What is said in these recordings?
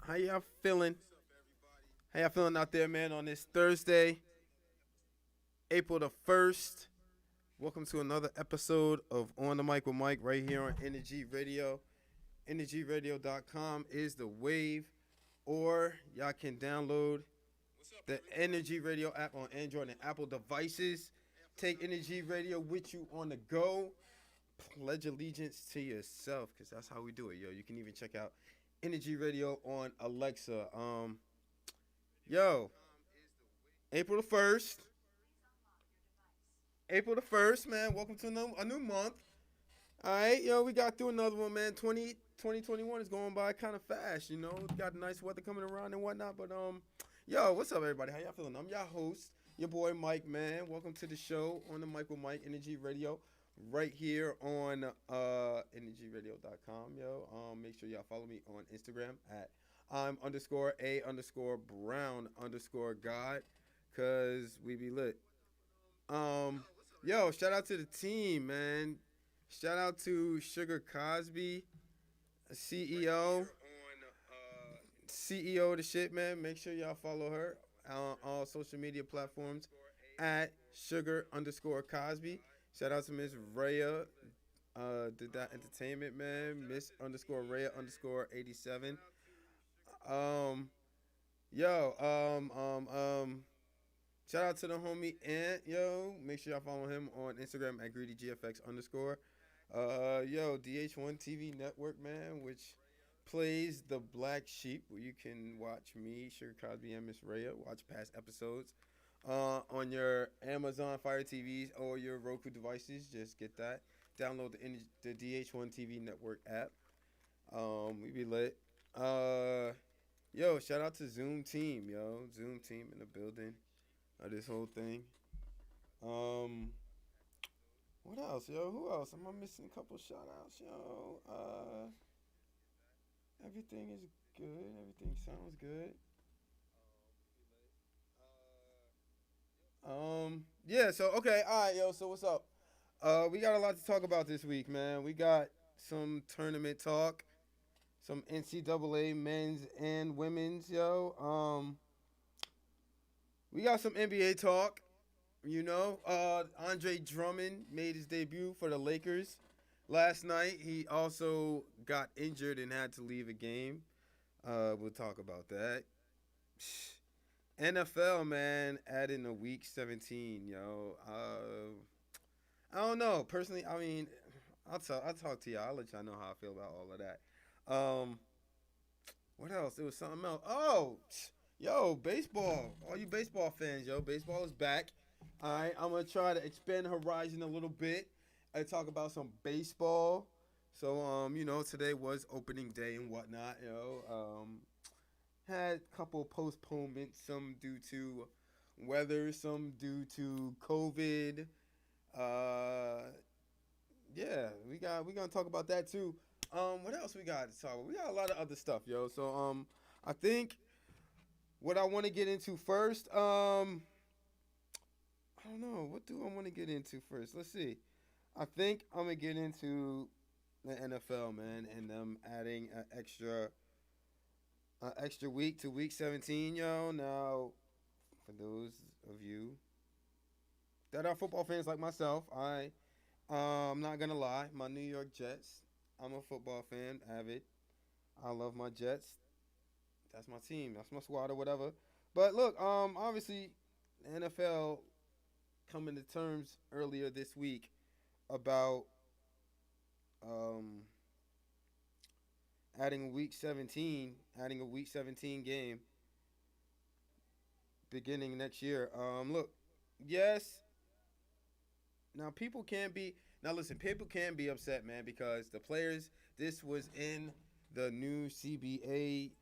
How y'all feeling? How y'all feeling out there, man, on this Thursday, April the 1st? Welcome to another episode of On the Mic with Mike right here on Energy Radio. EnergyRadio.com is the wave, or y'all can download the Energy Radio app on Android and Apple devices. Take Energy Radio with you on the go. Pledge allegiance to yourself, because that's how we do it, yo. You can even check out Energy Radio on Alexa. Yo, April the 1st. April the 1st, man. Welcome to a new month. All right, yo, we got through another one, man. 2021 is going by kind of fast, you know. We got nice weather coming around and whatnot. But, yo, what's up, everybody? How y'all feeling? I'm your host, your boy Mike, man. Welcome to the show on the Mike with Mike Energy Radio right here on energyradio.com, yo. Make sure y'all follow me on Instagram at I'm underscore a underscore brown underscore God, because we be lit. Yo, shout out to the team, man. Shout out to Sugar Cosby, CEO, CEO of the shit, man. Make sure y'all follow her on all social media platforms at Sugar underscore Cosby. Shout out to Miss Rhea, did that entertainment, man. Miss underscore Rhea underscore 87. Um, yo, shout out to the homie Ant, yo. Make sure y'all follow him on Instagram at greedygfx underscore. Yo, DH1 TV Network, man, which plays The Black Sheep, where you can watch me, Sugar Cosby, and Miss Rhea, watch past episodes on your Amazon Fire TVs or your Roku devices. Just get that. Download the DH1 TV Network app. We be lit. Yo, shout out to Zoom Team, yo. Zoom Team in the building. This whole thing. Um, what else, yo? Who else? Am I missing a couple shout outs, yo? Everything is good. Everything sounds good. Yeah, so okay, alright, yo, so what's up? We got a lot to talk about this week, man. We got some tournament talk, some NCAA men's and women's, yo. We got some NBA talk. You know, Andre Drummond made his debut for the Lakers last night. He also got injured and had to leave a game. We'll talk about that. NFL, man, adding a week 17, yo. I don't know. Personally, I mean, I'll talk to y'all. I'll let y'all know how I feel about all of that. What else? It was something else. Oh, yo, baseball. All you baseball fans, yo. Baseball is back. All right, I'm gonna try to expand the horizon a little bit and talk about some baseball. So, today was opening day and whatnot. Had a couple postponements, some due to weather, some due to COVID. Uh, yeah, we gonna talk about that too. What else we got to talk about? We got a lot of other stuff, yo. So, I think what I want to get into first, I don't know. What do I want to get into first? Let's see. I think I'm gonna get into the NFL, man, and them adding an extra week to week 17, yo. Now, for those of you that are football fans like myself, I'm not gonna lie. My New York Jets. I'm a football fan, avid. I love my Jets. That's my team. That's my squad or whatever. But look, obviously, the NFL coming to terms earlier this week about um, adding a week 17 game beginning next year. Look, yes. Now people can be now listen. People can be upset, man, because the players. This was in the new CBA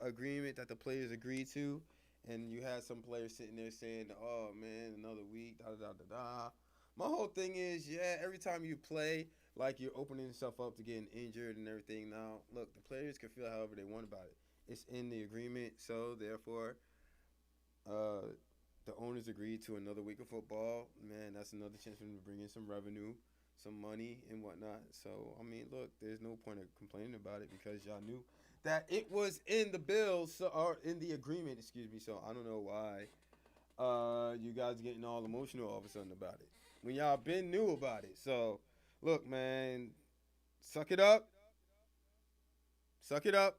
agreement that the players agreed to, and you had some players sitting there saying, "Oh man, another week." Da da da da da. My whole thing is, yeah, every time you play, like you're opening yourself up to getting injured and everything. Now, look, the players can feel however they want about it. It's in the agreement, so therefore, uh, the owners agreed to another week of football. Man, that's another chance for them to bring in some revenue, some money, and whatnot. So, I mean, look, there's no point of complaining about it because y'all knew that it was in the bill, so, or in the agreement, excuse me. So I don't know why you guys getting all emotional all of a sudden about it when y'all been knew about it. So look, man, suck it up, suck it up,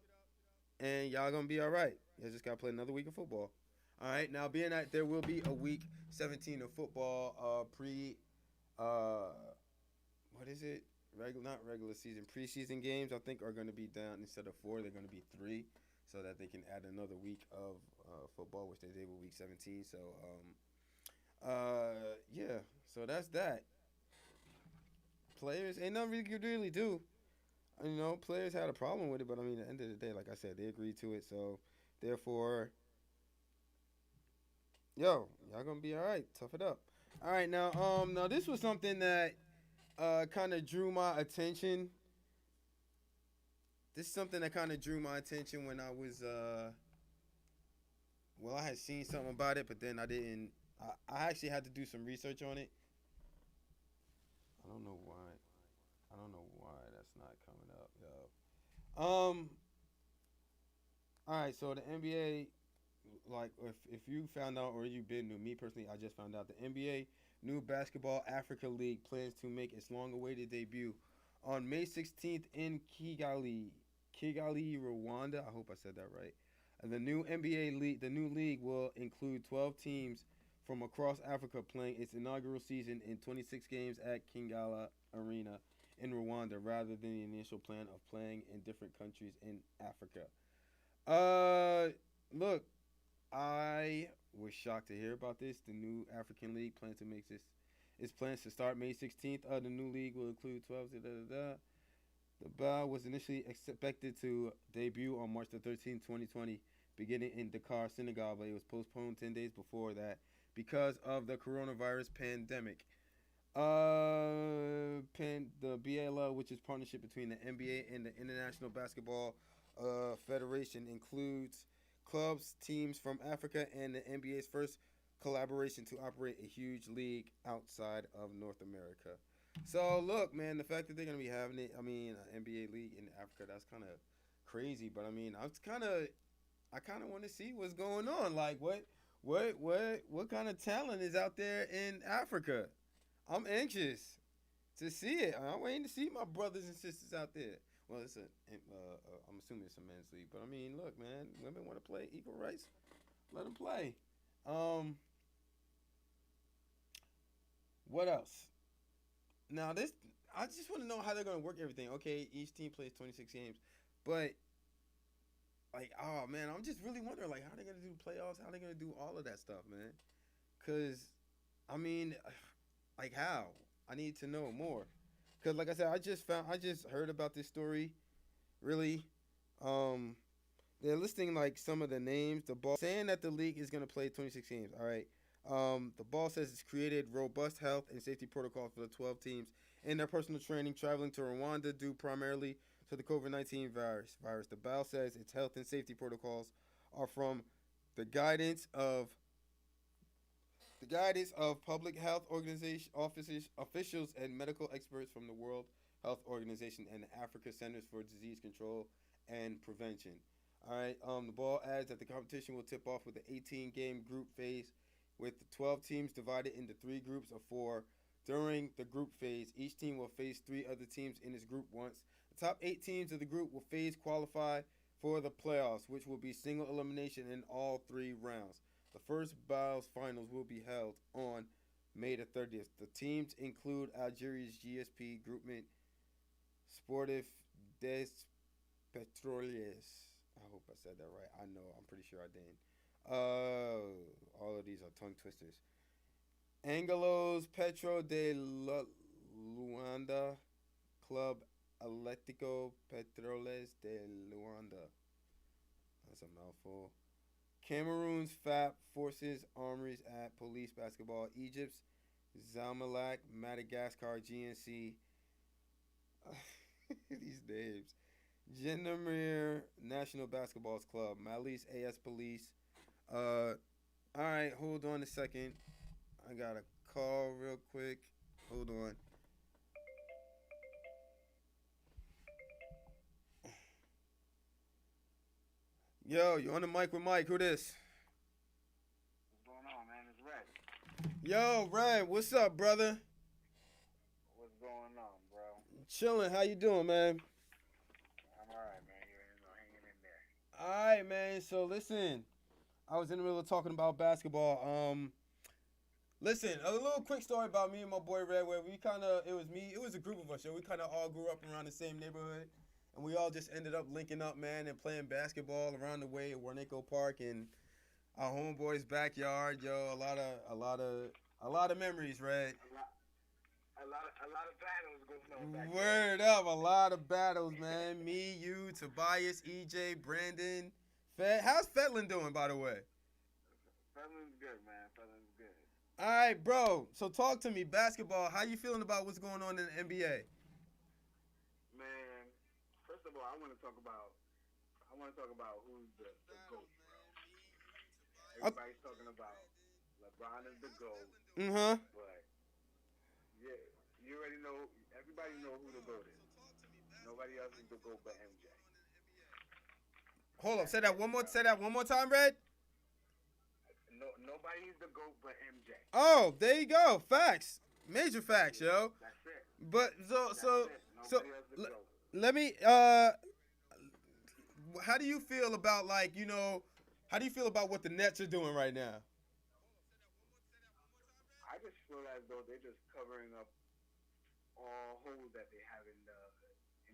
and y'all gonna be all right. You just gotta play another week of football. All right, now being that there will be a week 17 of football, uh, what is it? Not regular season, preseason games. I think are gonna be down instead of four, they're gonna be three, so that they can add another week of football, which they did with week 17. So yeah, so that's that. Players ain't nothing we could really do. You know, players had a problem with it, but I mean, at the end of the day, like I said, they agreed to it. So therefore, yo, y'all gonna be all right. Tough it up. All right, now this was something that kind of drew my attention. This is something that kind of drew my attention when I was well, I had seen something about it, but then I didn't. I actually had to do some research on it. I don't know why. I don't know why that's not coming up, yo. All right. So the NBA, like, if you found out or you been new, me personally, I just found out the NBA new Basketball Africa League plans to make its long-awaited debut on May 16th in Kigali, Rwanda. I hope I said that right. And the new league will include 12 teams from across Africa playing its inaugural season in 26 games at Kingala Arena in Rwanda rather than the initial plan of playing in different countries in Africa. Look, I was shocked to hear about this. The new African League plans to make this its plans to start May 16th. The new league will include 12. Da, da, da, da. The BAL was initially expected to debut on March the 13th, 2020, beginning in Dakar, Senegal, but it was postponed 10 days before that because of the coronavirus pandemic. The BAL, which is partnership between the NBA and the International Basketball Federation, includes clubs, teams from Africa, and the NBA's first collaboration to operate a huge league outside of North America. So look, man, the fact that they're gonna be having it, I mean, an NBA league in Africa, that's kind of crazy. But I mean, I kind of want to see what's going on. Like, what kind of talent is out there in Africa? I'm anxious to see it. I'm waiting to see my brothers and sisters out there. Well, I'm assuming it's a men's league, but I mean, look, man, women want to play equal rights. Let them play. Um, what else? Now this, I just want to know how they're gonna work everything. Okay, each team plays 26 games, but like, oh man, I'm just really wondering like how they're gonna do playoffs, how they're gonna do all of that stuff, man. Cause, I mean, like how? I need to know more. Cause like I said, I just heard about this story. Really, um, they're listing like some of the names. The ball saying that the league is gonna play 26 games. All right. The ball says it's created robust health and safety protocols for the 12 teams in their personal training traveling to Rwanda due primarily to the COVID-19 virus. The ball says its health and safety protocols are from the guidance of public health organization officers, officials, and medical experts from the World Health Organization and the Africa Centers for Disease Control and Prevention. All right. The ball adds that the competition will tip off with the 18-game group phase, with the 12 teams divided into three groups of four. During the group phase, each team will face three other teams in its group once. The top 8 teams of the group will phase qualify for the playoffs, which will be single elimination in all three rounds. The first BAL's finals will be held on May the 30th. The teams include Algeria's GSP groupment, Sportif des Petroliers. I hope I said that right. I know. I'm pretty sure I didn't. All of these are tongue twisters. Angelos Petro de Luanda, Club Atlético Petroles de Luanda. That's a mouthful. Cameroon's FAP Forces Armories at Police Basketball. Egypt's Zamalek Madagascar GNC. These names. Gendarmerie National Basketball Club. Mali's AS Police. Alright, hold on a second. I got a call real quick. Hold on. Yo, you on the mic with Mike? Who this? What's going on, man? It's Red. Yo, Red, what's up, brother? What's going on, bro? Chilling. How you doing, man? I'm alright, man. Hanging in there. All right, man. So listen, I was in the middle of talking about basketball. Listen, a little quick story about me and my boy Red. Where it was a group of us. Yo, we kind of all grew up around the same neighborhood, and we all just ended up linking up, man, and playing basketball around the way at Warnaco Park and our homeboy's backyard. Yo, a lot of memories, Red. A lot of battles going on back there. Word up, a lot of battles, man. Me, you, Tobias, EJ, Brandon, Fed. How's Fedlin doing, by the way? Feeling's good, man. Feeling's good. All right, bro. So talk to me, basketball. How you feeling about what's going on in the NBA? Man, first of all, I want to talk about who's the GOAT, bro. Everybody's talking about LeBron is the GOAT, but yeah, you already know. Everybody know who the GOAT is. Nobody else is the GOAT but MJ. Hold up. Say that one more. Say that one more time, Red. No, nobody's the GOAT but MJ. Oh, there you go. Facts. Major facts, yo. That's it. But That's it. Nobody else the GOAT. let me. How do you feel about How do you feel about what the Nets are doing right now? I just feel as though they're just covering up all holes that they have in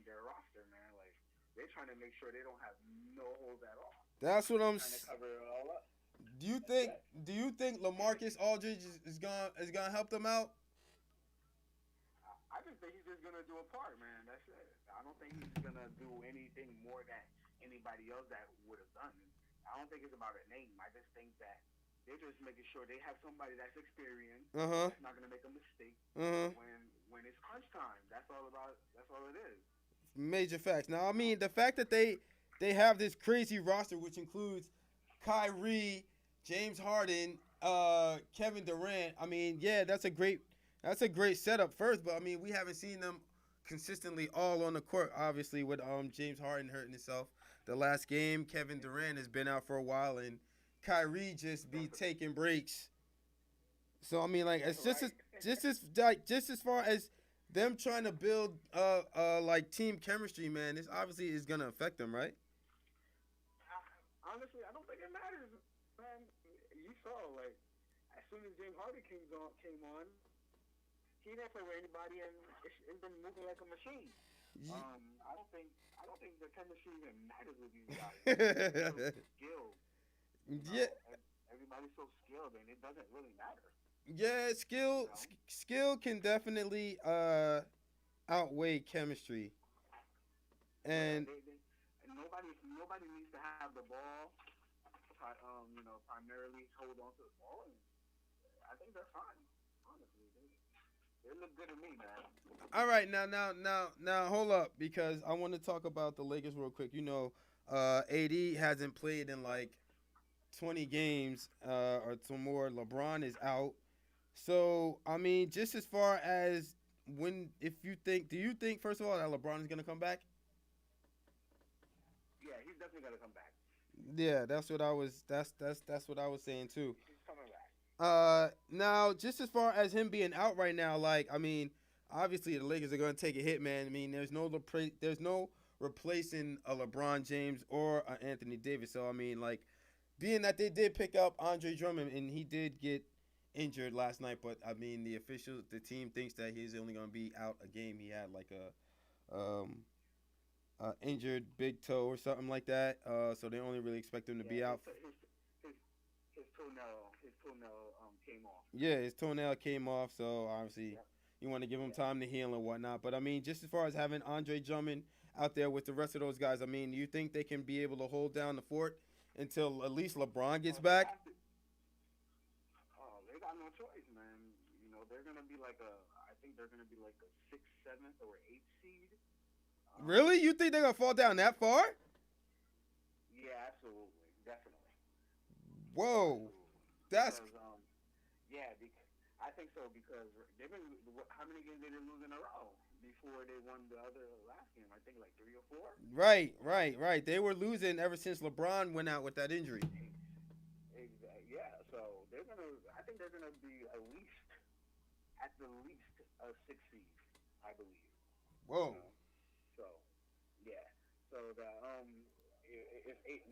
their roster, man. Like they're trying to make sure they don't have no holes at all. That's what I'm. Trying to cover it all up. Do you think LaMarcus Aldridge is gonna help them out? I just think he's just gonna do a part, man. That's it. I don't think he's gonna do anything more than anybody else that would have done. I don't think it's about a name. I just think that they're just making sure they have somebody that's experienced, that's not gonna make a mistake when it's crunch time. That's all it is. Major facts. Now, I mean, the fact that they have this crazy roster, which includes Kyrie, James Harden, Kevin Durant. I mean, yeah, that's a great setup first, but I mean, we haven't seen them consistently all on the court. Obviously, with James Harden hurting himself the last game, Kevin Durant has been out for a while, and Kyrie just be taking breaks. So I mean, like it's just as far as them trying to build like team chemistry, man. This obviously is gonna affect them, right? Honestly, I don't think it matters, man. You saw like as soon as James Harden came on, he didn't play with anybody, and it's been moving like a machine. I don't think the chemistry even matters with these guys. They're so skilled. Yeah. Everybody's so skilled, and it doesn't really matter. Yeah, skill can definitely outweigh chemistry, and nobody needs to have the ball. Primarily hold on to the ball. And I think they're fine. Honestly, they look good to me, man. All right, now, hold up, because I want to talk about the Lakers real quick. AD hasn't played in like 20 games or two more. LeBron is out. So, I mean, just as far as do you think, first of all, that LeBron is going to come back? Yeah, he's definitely going to come back. Yeah, that's what I was saying too. He's coming back. Now, just as far as him being out right now, like, I mean, obviously the Lakers are going to take a hit, man. I mean, there's no replacing a LeBron James or a Anthony Davis. So, I mean, like, being that they did pick up Andre Drummond and he did get injured last night, but I mean, the team thinks that he's only going to be out a game. He had like a injured big toe or something like that. So they only really expect him to be out. His toenail came off. Yeah, his toenail came off, so obviously you want to give him time to heal and whatnot. But I mean, just as far as having Andre Drummond out there with the rest of those guys, I mean, do you think they can be able to hold down the fort until at least LeBron gets back? They got no choice, man. They're gonna be I think they're gonna be like a 6th, 7th, or 8th seed. Really? You think they're gonna fall down that far? Yeah, absolutely, definitely. Whoa, that's yeah. I think so because they've been. How many games did they lose in a row? before they won the other last game. I think like 3 or 4. Right. They were losing ever since LeBron went out with that injury. Exactly. Yeah. So they're gonna. I think they're gonna be at the least a 6 seed. I believe. You Whoa. know. So yeah. So the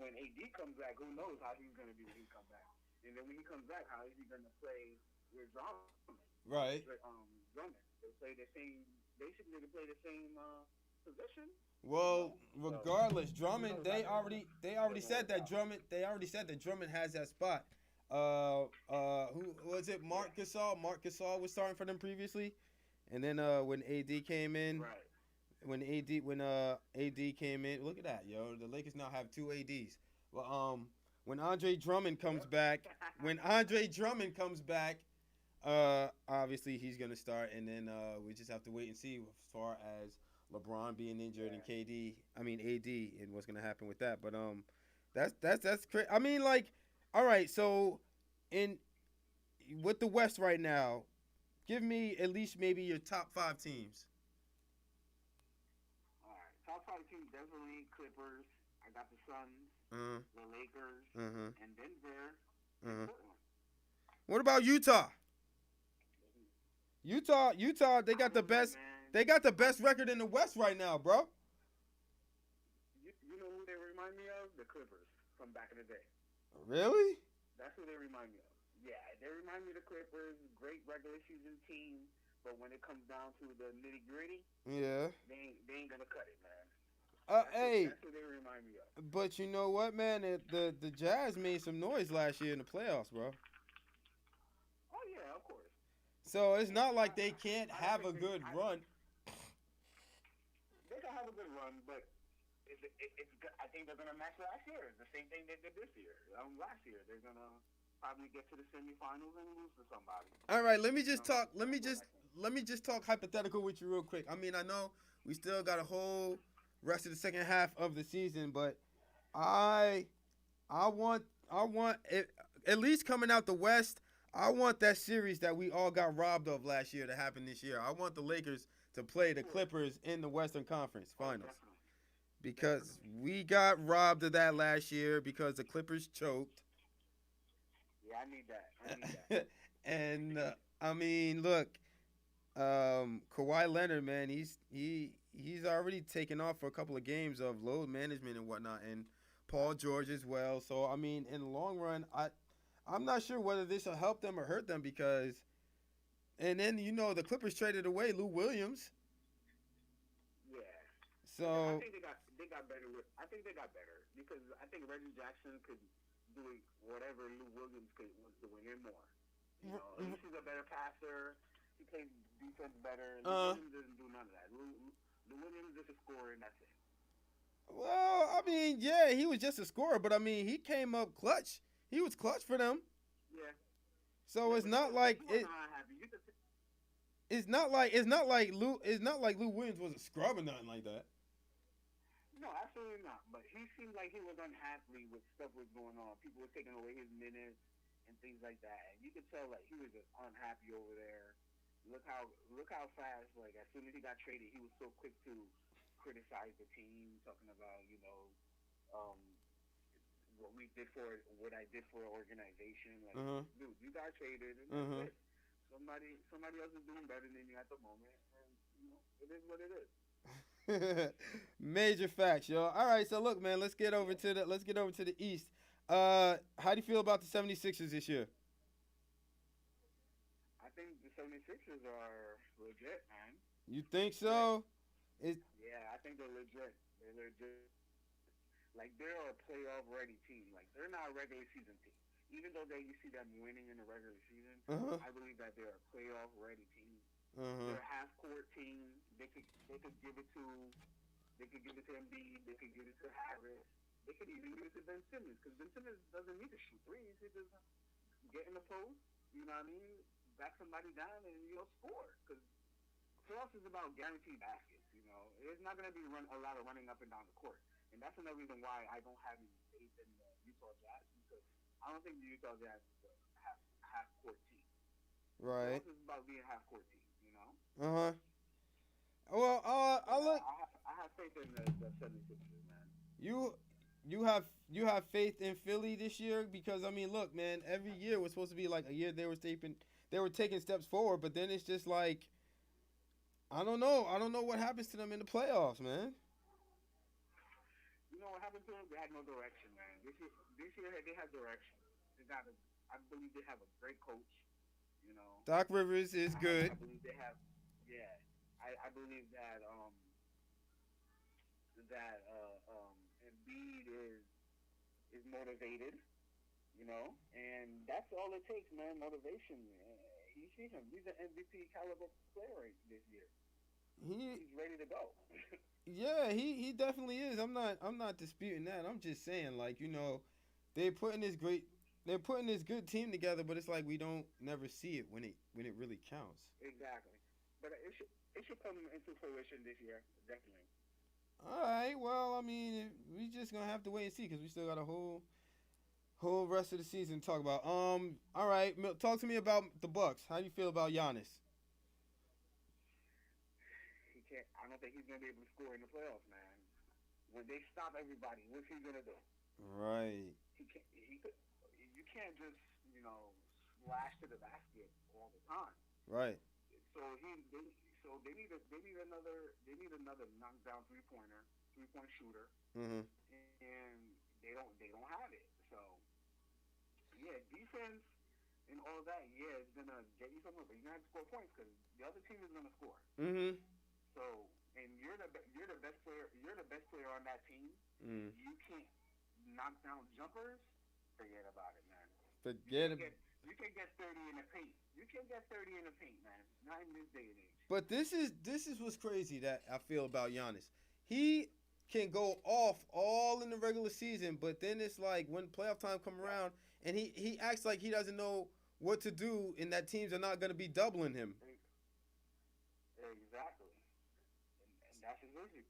when AD comes back, who knows how he's gonna be when he comes back? And then when he comes back, how is he gonna play with Drummond? Right. Drummond. They play the same. Basically, they play the same position. Well, So regardless, who Drummond. knows how They already they're gonna said work that out? Drummond. They already said that Drummond has that spot. Who was it? Yeah. Mark Gasol. Mark Gasol was starting for them previously, and then when AD came in, Right. when AD came in, look at that, yo. The Lakers now have two ADs. Well, when Andre Drummond comes Yep. back, when Andre Drummond comes back, obviously he's gonna start, and then we just have to wait and see as far as LeBron being injured Yeah. and AD, and what's gonna happen with that. But that's crazy. I mean, like, all right, so in with the West right now, give me at least maybe your top five teams. All right. Top five teams definitely Clippers. I got the Suns, Uh the Lakers, huh. and Denver Uh and huh. Portland. What about Utah? Utah, they I got don't the know, best. man. They got the best record in the West right now, bro. You know who they remind me of? The Clippers from back in the day. Really? That's who they remind me of. Yeah, they remind me of the Clippers. Great regular season team, but when it comes down to the nitty gritty, Yeah. they ain't gonna cut it, man. Hey, That's who they remind me of. but you know what, man? The Jazz made some noise last year in the playoffs, bro. Oh yeah, of course. So it's not like they can't I don't have think a good run. they can have a good run, but I think they're gonna match last year. The same thing they did this year. Last year they're gonna probably get to the semifinals and lose to somebody. All right, let me just talk. That's what I think. Let me just talk hypothetical with you real quick. I mean, I know we still got a whole rest of the second half of the season, but I I want it, at least coming out the West. I want that series that we all got robbed of last year to happen this year. I want the Lakers to play the Clippers in the Western Conference Oh, Finals definitely, because definitely. we got robbed of that last year because the Clippers choked. Yeah, I need that. I need that. And I mean, look, Kawhi Leonard, man, he's already taken off for a couple of games of load management and whatnot, and Paul George as well. So I mean, in the long run, I'm not sure whether this will help them or hurt them because, and then the Clippers traded away Lou Williams. Yeah. Yeah, I So think they got better I think they got better because I think Reggie Jackson could do whatever Lou Williams was doing and more. You know, he's a better passer. He plays defense better. Lou uh, Williams doesn't do none of that. Lou Williams is a scorer and that's it. well, I mean, yeah, he was just a scorer, but I mean, he came up clutch. He was clutch for them. Yeah. So Yeah, it's but not like he wasn't unhappy. You could it's not like Lou Williams was a scrub or nothing like that. no, absolutely not. But he seemed like he was unhappy with stuff was going on. People were taking away his minutes and things like that. And you could tell like he was just unhappy over there. Look how fast like as soon as he got traded, he was so quick to criticize the team, talking about um, what I did for an organization. Like, Uh dude, you got traded and huh. that's it. Somebody else is doing better than you at the moment, and it is what it is. Uh huh. Major facts, yo. All right, so look, man, let's get over to the East. How do you feel about the 76ers this year? I think the 76ers are legit, man. You think Yeah, so? It yeah, I think they're legit. They're legit. Like they're a playoff ready team. Like they're not a regular season team. Even though you see them winning in the regular season, uh huh. I believe that they're a playoff ready team. Uh huh. They're a half court team. They could give it to Embiid. They could give it to Harris. They could even give it to Ben Simmons because Ben Simmons doesn't need to shoot threes. He just get in the post. You know what I mean? Back somebody down and score because playoffs is about guaranteed baskets. It's not going to be a lot of running up and down the court, and that's another reason why I don't have any faith in the Utah Jazz because I don't think the Utah Jazz is a half court team. Right. Playoffs is about being half court team. Uh huh. Well, I But look I have faith in the 76ers, man. you. You have faith in Philly this year because I mean, look, man. Every year was supposed to be like a year they were taking steps forward, but then it's just like I don't know. I don't know what happens to them in the playoffs, man. You know what happened to them? They had no direction, man. This year they have direction. They got a, I believe they have a great coach. You know, Doc Rivers is I good. believe they have, yeah. I believe that Embiid is motivated. You know, and that's all it takes, man. Motivation. You see him; he's an MVP caliber player this year. He He's ready to go. Yeah, he definitely is. I'm not disputing that. I'm just saying like, they're putting this great they're putting this good team together, but it's like we don't never see it when it really counts. Exactly. But it should come into fruition this year, definitely. All right. Well, I mean, we just gonna have to wait and see because we still got a whole rest of the season to talk about. All right. Talk to me about the Bucks. How do you feel about Giannis? He can't. I don't think he's gonna be able to score in the playoffs, man. When they stop everybody, what's he gonna do? Right. He can't. He could. You can't just slash to the basket all the time. Right. So they need another knockdown three point shooter, Mhm. and they don't have it. So yeah, defense and all that, yeah, it's gonna get you somewhere, but you're gonna have to score points because the other team is gonna score. Mhm. So and you're the best player. You're the best player on that team. Mm. You can't knock down jumpers. Forget about it, man. You Forget can't it. get you can get 30 in the paint. You can get 30 in the paint, man. Not in this day and age. But this is what's crazy that I feel about Giannis. He can go off all in the regular season, but then it's like when playoff time come Yeah, around and he acts like he doesn't know what to do and that teams are not going to be doubling him. exactly. And that's his issue.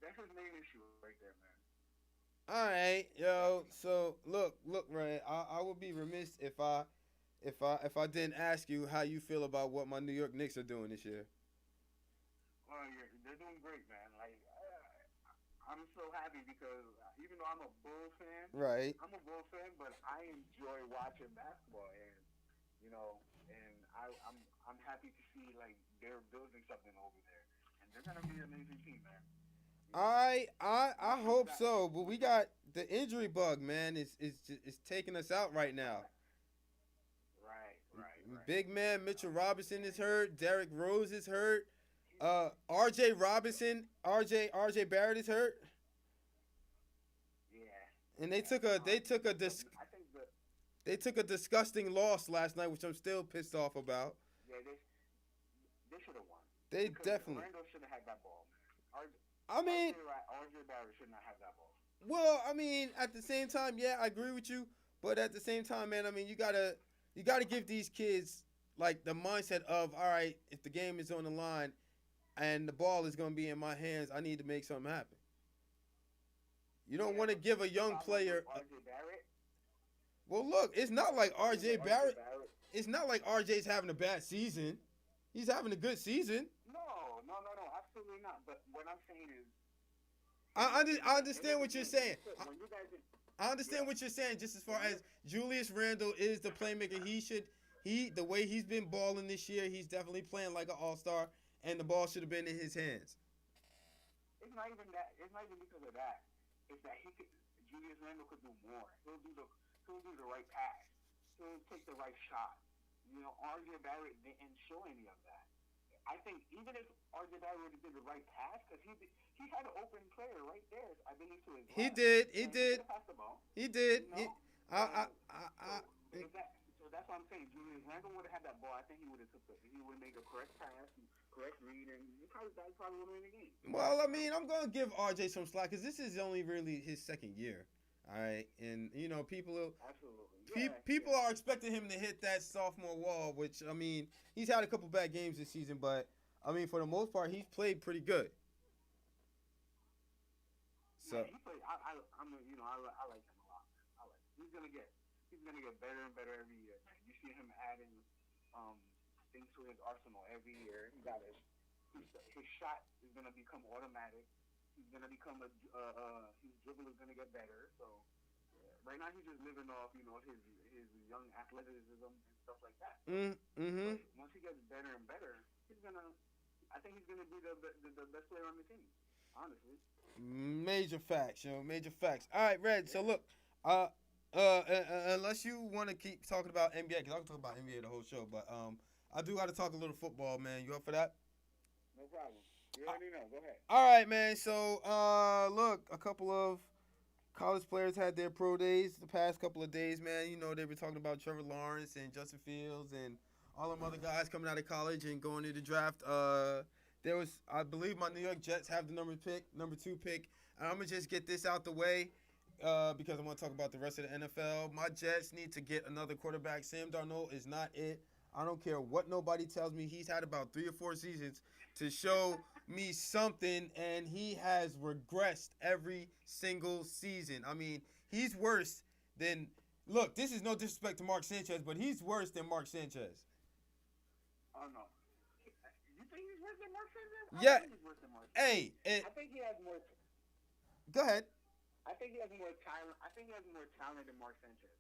That's his main issue right there, man. All right, That's yo. So look, Ray. I would be remiss if I didn't ask you how you feel about what my New York Knicks are doing this year. Well, they're doing great, man. Like I'm so happy because even though Right. I'm a Bulls fan, but I enjoy watching basketball, you know, and I'm happy to see like they're building something over there, and they're gonna be an amazing team, man. You know, I we hope got so, but we we got got the injury bug, man. Is taking us out right now. right, right. Big man Mitchell Robinson is And hurt. Derrick Rose is hurt. he, R.J. Robinson, R.J. Barrett is hurt, yeah, and they yeah. took a they took a The dis- I think the they took a disgusting loss last night, which I'm still pissed off about. yeah they should have won They because definitely. Randall should have had that ball, man. I mean, RJ Barrett should not have that ball. well, I mean, at the same time, yeah, I agree with you, but at the same time, man, I mean, you gotta give these kids like the mindset of, all right, if the game is on the line and the ball is gonna be in my hands, I need to make something happen. You don't Yeah, want to but give a the young problem with player. RJ Barrett, Well, look, it's not the like problem with R.J. RJ Barrett. Barrett. It's not like R.J.'s having a bad season. He's having a good season. No, absolutely not. But what I'm saying is, I end of understand the what you're game, saying. when you guys, I understand yeah, what you're saying. Just as far when you, as Julius Randle is the playmaker, the way he's been balling this year, he's definitely playing like an all star, and the ball should have been in his hands. it's not even that. It's not even because of that. It's that Julius Randle could do more. He'll do the right pass. He'll take the right shot. RJ Barrett didn't show any of that. I think even if RJ Barrett would have did the right pass, because he had an open player right there, I believe to his He left, did. He and he could did. have passed the ball. He did. You know, I, so I, so so that's what I'm saying. Julius Randle would have had that ball. I think he would have he would made a correct pass, correct read, and that probably would have won the game. well, I mean, I'm gonna give RJ some slack because this is only really his second year. All right, and Absolutely, yeah. people are expecting him to hit that sophomore wall, which I mean, he's had a couple bad games this season, but I mean, for the most part, he's played pretty good. Yeah, So he played. I like him a lot. I like. He's gonna get better and better every year, man. You see him adding um things to his arsenal every year. his shot is gonna become automatic. He's gonna become his dribble is gonna get better. So right now he's just living off his young athleticism and stuff like that. So, Mm-hmm. but once he gets better and better, he's gonna. I think he's gonna be the best player on the team. Honestly. Major facts, yo. Major facts. All right, Red. So Yeah. look, unless you want to keep talking about NBA, because I can talk about NBA the whole show, but I do got to talk a little football, man. You up for that? No problem. You already know. Go ahead. All right, man. So look, a couple of college players had their pro days the past couple of days, man. You know, they were talking about Trevor Lawrence and Justin Fields and all them other guys coming out of college and going to the draft. There was, I believe, my New York Jets have the number 2 pick. And I'm gonna just get this out the way because I want to talk about the rest of the NFL. My Jets need to get another quarterback. Sam Darnold is not it. I don't care what nobody tells me. He's had about 3 or 4 seasons to show me something, and he has regressed every single season. I mean, he's worse than. Look, this is no disrespect to Mark Sanchez, but he's worse than Mark Sanchez. Oh no. You think he's worse than Mark Sanchez? I Yeah. don't think he's worse than Mark Sanchez. Hey, I think he has more. go ahead. I think he has more talent. I think he has more talent than Mark Sanchez.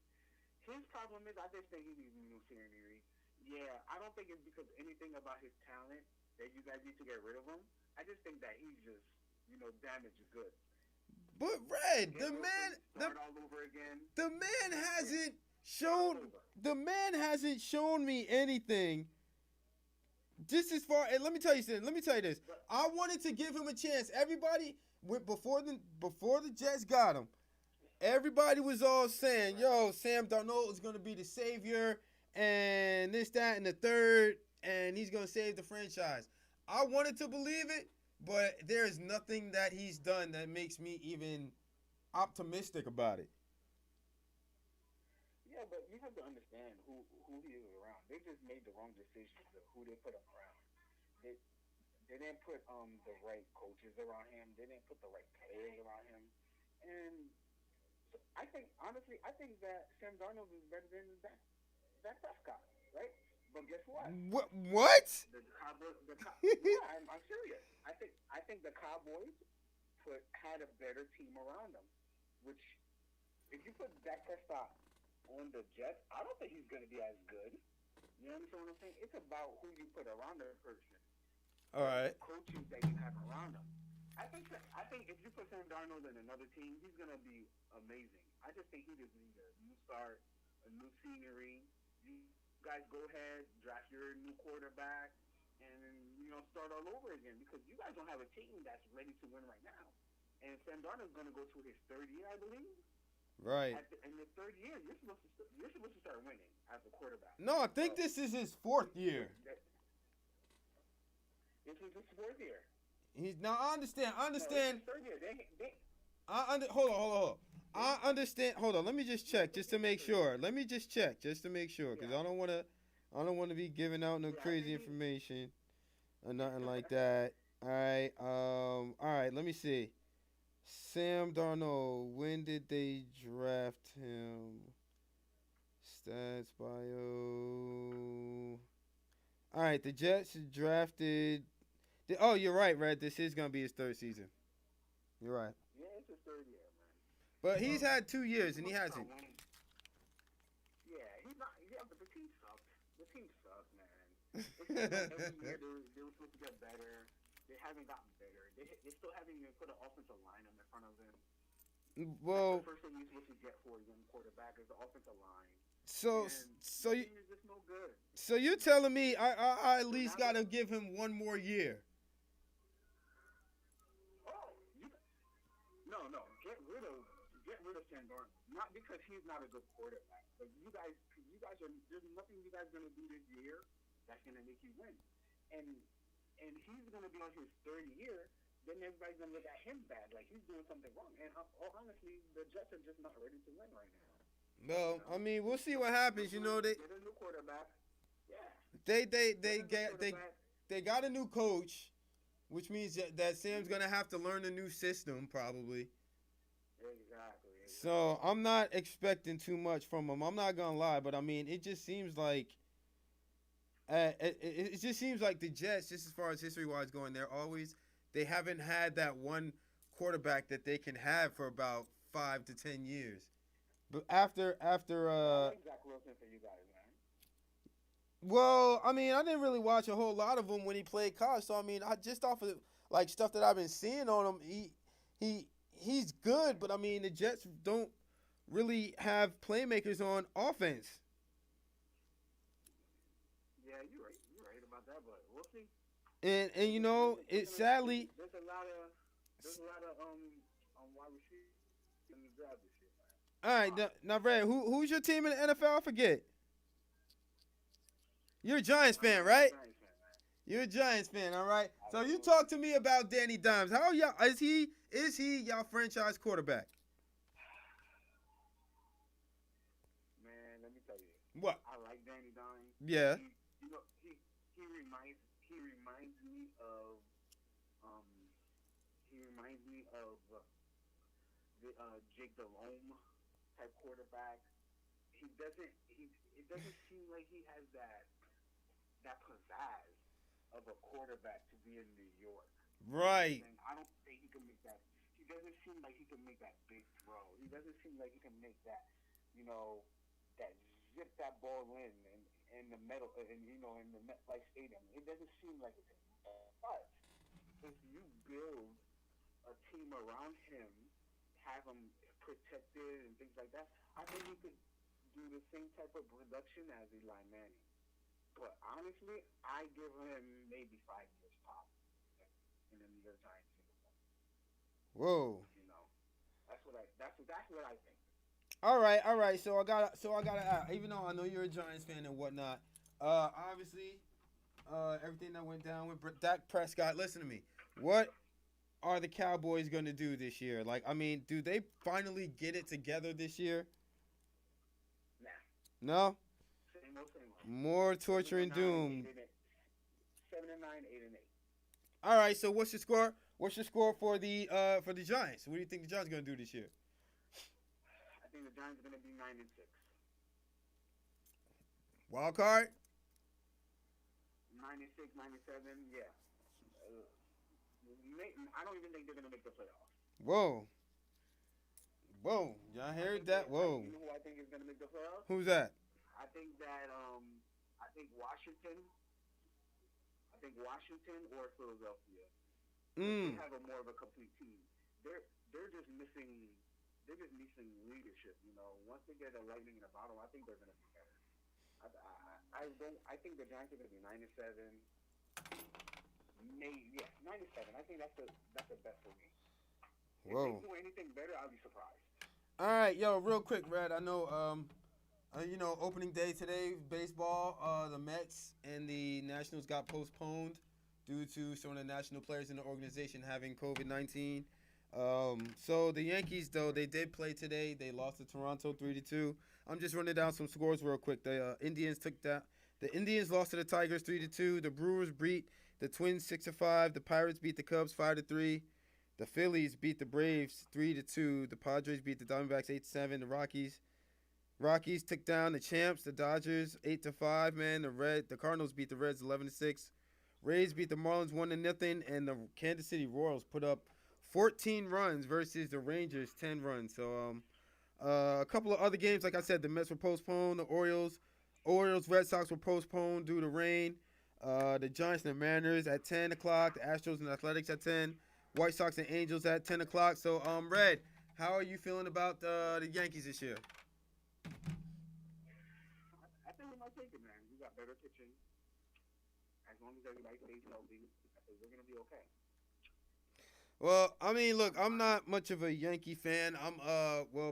His problem is, I just think he needs new scenery. Yeah, I don't think it's because anything about his talent that you guys need to get rid of him. I just think that he's just, damaged goods. But Red, Get rid of him, start all over again. the man hasn't Start all shown over. the man hasn't shown me anything. Just as far, and let me tell you something. Let me tell you this. But I wanted to give him a chance. Everybody before the Jets got him. Everybody was all saying, "Yo, Sam Darnold is gonna be the savior, and this, that, and the third, and he's gonna save the franchise." I wanted to believe it, but there's nothing that he's done that makes me even optimistic about it. yeah, but you have to understand who he is around. They just made the wrong decisions of who they put him around. They they didn't put the right coaches around him. They didn't put the right players around him. And so I think honestly, I think that Sam Darnold is better than that Prescott, right? But guess what? What? Yeah, I'm serious. I think the Cowboys had a better team around them. Which, if you put Dak Prescott on the Jets, I don't think he's going to be as good. You understand what I'm saying? It's about who you put around that person, All right. coaches that you have around them. I think if you put Sam Darnold in another team, he's going to be amazing. I just think he just needs a new start, a new scenery. You guys go ahead, draft your new quarterback, and start all over again because you guys don't have a team that's ready to win right now. And Sam Darnold's going to go to his third year, I believe. Right. In the third year, you're supposed to start winning as a quarterback. No, I think So, this is his 4th year. This is his fourth year. He's now. I understand. I No, it's understand. his third year. Hold on. I understand. Hold on. Let me just check, just to make sure. Let me just check, just to make sure, because Yeah. I don't want to. I don't want to be giving out no Yeah, I crazy think information or nothing like that. All right. All right. Let me see. Sam Darnold. When did they draft him? Stats bio. All right. The Jets drafted. Oh, you're right, Red. This is gonna be his 3rd season. You're right. Yeah, it's his third year, man. But he's So, had 2 years and he supposed to hasn't. start winning. Yeah, he's not. Yeah, but the team sucks. The team sucks, man. It seems like every year they were supposed to get better. They haven't gotten better. They still haven't even put an offensive line in front of them. That's Well, the first thing you're supposed to get for a young quarterback is the offensive line. so And so the you team is just no good. so you're telling me I at So least now gotta that give him 1 more year. oh no, get rid of Sam Darnold. Not because he's not a good quarterback, but you guys are there's nothing you guys gonna do this year that's gonna make you win. And he's gonna be on his third year. Then everybody's gonna look at him bad, like he's doing something wrong. And honestly, the Jets are just not ready to win right now. Well, I mean, we'll see what happens. You know, Get a new quarterback. Yeah. they Get a new quarterback. they got a new coach, which means that Sam's gonna have to learn a new system probably. Exactly. So I'm not expecting too much from him. I'm not gonna lie, but I mean, it just seems like It just seems like the Jets, just as far as history wise going, they haven't had that one quarterback that they can have for about 5 to 10 years. But after Yeah, I like Zach Wilson for you guys, man. well, I mean, I didn't really watch a whole lot of him when he played college. So I mean, I just off of like stuff that I've been seeing on him, he he's good. But I mean, the Jets don't really have playmakers on offense. Yeah, you're right about that, but we'll see. And you know, it sadly. There's a lot of wide receivers in the draft this year, man. All right, now Red, who's your team in the NFL? I forget. You're a Giants fan, I'm a right? Giants fan, man. You're a Giants fan, all right. So you Absolutely. talk to me about Danny Dimes. How y'all is he y'all franchise quarterback? Man, let me tell you, What? I like Danny Dimes. Yeah. You know, he reminds me of um he reminds me of the Jake Delhomme type quarterback. He doesn't he It doesn't seem like he has that pizzazz of a quarterback to be in New York. You know what I'm Right. saying? I don't think he can make that. He doesn't seem like he can make that big throw. He doesn't seem like he can make that, you know, that zip that ball in the metal, and in the MetLife Stadium. It doesn't seem like it's. But if you build a team around him, have him protected and things like that, I think he could do the same type of production as Eli Manning. But honestly, I give him maybe 5 years top in the New York Giants uniform. Whoa. You know, that's what I think. All right. So I gotta even though I know you're a Giants fan and whatnot, obviously, everything that went down with Dak Prescott. Listen to me. What are the Cowboys gonna do this year? Like, I mean, do they finally get it together this year? Nah, No. same old, same old. More Seven torture and and nine, eight doom. and eight. 7-9, 8-8. All right. So what's your score? What's your score for the Giants? What do you think the Giants gonna do this year? I think the Giants are gonna be 9-6. Wild card. 9-6, 9-7. Yeah. Uh, I don't even think they're gonna make the playoffs. Whoa. Whoa. Y'all heard that? Whoa. You know who I think is gonna make the playoffs? Who's that? I think that I think Washington. I think Washington or Philadelphia. They Mm. have a more of a complete team. They're just missing. They're just missing leadership. You know, once they get a lightning in a bottle, I think they're gonna be better. I don't. I think the Giants are gonna be 9-7. Maybe, yeah, 9-7. I think that's the best for me. If they Whoa. do anything better, I'll be surprised. All right, yo, real quick, Red. I know, opening day today, baseball. The Mets and the Nationals got postponed due to some of the national players in the organization having COVID-19. So the Yankees, though, they did play today. They lost to Toronto 3-2. I'm just running down some scores real quick. The Indians took that. The Indians lost to the Tigers 3-2. The Brewers beat the Twins 6-5. The Pirates beat the Cubs 5-3. The Phillies beat the Braves 3-2. The Padres beat the Diamondbacks 8-7. The Rockies took down the champs, the Dodgers 8-5. Man, the Cardinals beat the Reds 11-6. Rays beat the Marlins 1-0, and the Kansas City Royals put up 14 runs versus the Rangers 10 runs. So a couple of other games, like I said, the Mets were postponed. The Orioles, Red Sox were postponed due to rain. The Giants and the Mariners at 10 o'clock. The Astros and the Athletics at 10. White Sox and Angels at 10 o'clock. So, Red, how are you feeling about the Yankees this year? I think we might take it, man. We got better pitching. As long as everybody stays healthy, I think we're gonna be okay. Well, I mean, look, I'm not much of a Yankee fan. I'm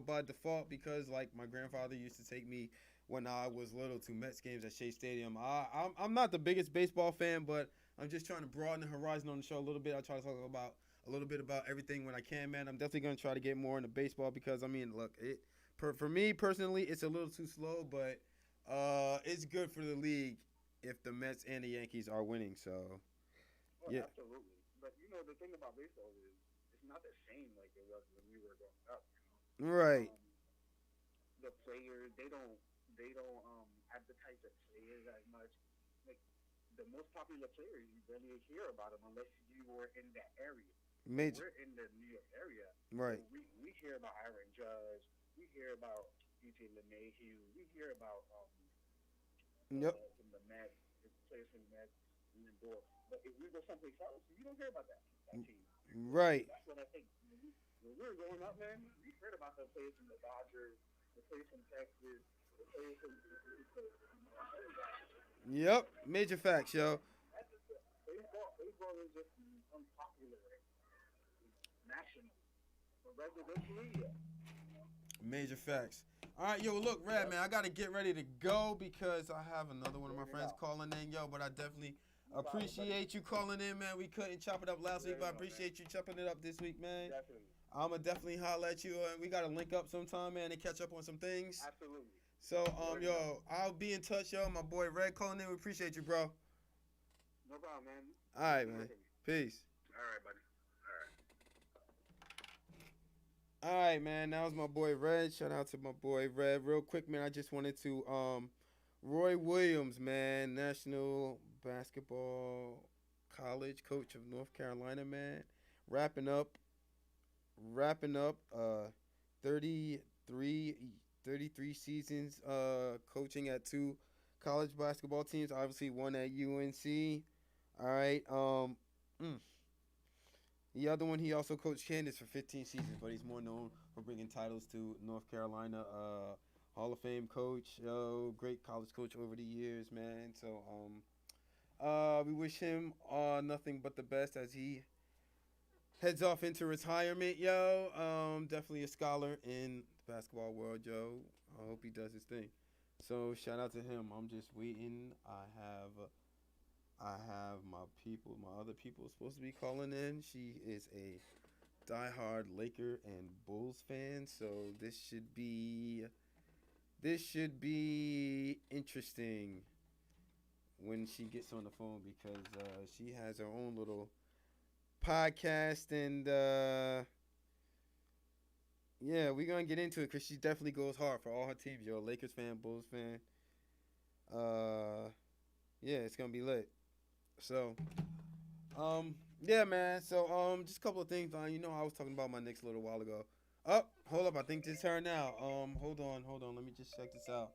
by default because like my grandfather used to take me when I was little to Mets games at Shea Stadium. I'm not the biggest baseball fan, but I'm just trying to broaden the horizon on the show a little bit. I try to talk about a little bit about everything when I can, man. I'm definitely gonna try to get more into baseball because I mean, look, for me personally, it's a little too slow, but it's good for the league if the Mets and the Yankees are winning. So Well, yeah, absolutely. But you know, the thing about baseball is it's not the same like it was when we were growing up. right. The players they don't advertise the players as much. like the most popular players, you barely hear about them unless you were in that area. So Major. we're in the New York area, Right. so we hear about Aaron Judge, we hear about DJ LeMahieu, we hear about Yep. from the Mets, the players from the Mets, and Lindor. But if we go someplace else, you don't hear about that team. So Right. that's what I think. When we were growing up, man, we heard about the players from the Dodgers, the players from Texas, the players from Yep. Major facts, yo. that's just baseball is just unpopular nationally. But residentially, yeah. Major facts. All right, yo, look, Rad, man, I got to get ready to go because I have another one of my friends calling in, yo, but I definitely appreciate you calling in, man. We couldn't chop it up last week, but I appreciate you chopping it up this week, man. Definitely. I'm going to definitely holler at you, and we got to link up sometime, man, and catch up on some things. Absolutely. So, yo, I'll be in touch, yo. My boy Red calling in. We appreciate you, bro. No problem, man. All right, man. Peace. All right, buddy. All right, man. That was my boy Red. Shout out to my boy Red. Real quick, man. I just wanted to Roy Williams, man, National Basketball College coach of North Carolina, man. Wrapping up 33 seasons coaching at two college basketball teams. Obviously one at UNC. All right. The other one, he also coached Kansas for 15 seasons, but he's more known for bringing titles to North Carolina. Hall of Fame coach, great college coach over the years, man. So, we wish him nothing but the best as he heads off into retirement, yo. Definitely a scholar in the basketball world, yo. I hope he does his thing. So, shout out to him. I'm just waiting. I have my other people supposed to be calling in. She is a diehard Laker and Bulls fan, so this should be interesting when she gets on the phone because she has her own little podcast and yeah, we're gonna get into it because she definitely goes hard for all her teams, yo. Lakers fan, Bulls fan. Yeah, it's gonna be lit. So, yeah, man. So, just a couple of things. You know, I was talking about my Knicks a little while ago. Oh, hold up. I think this her now. Hold on. Let me just check this out.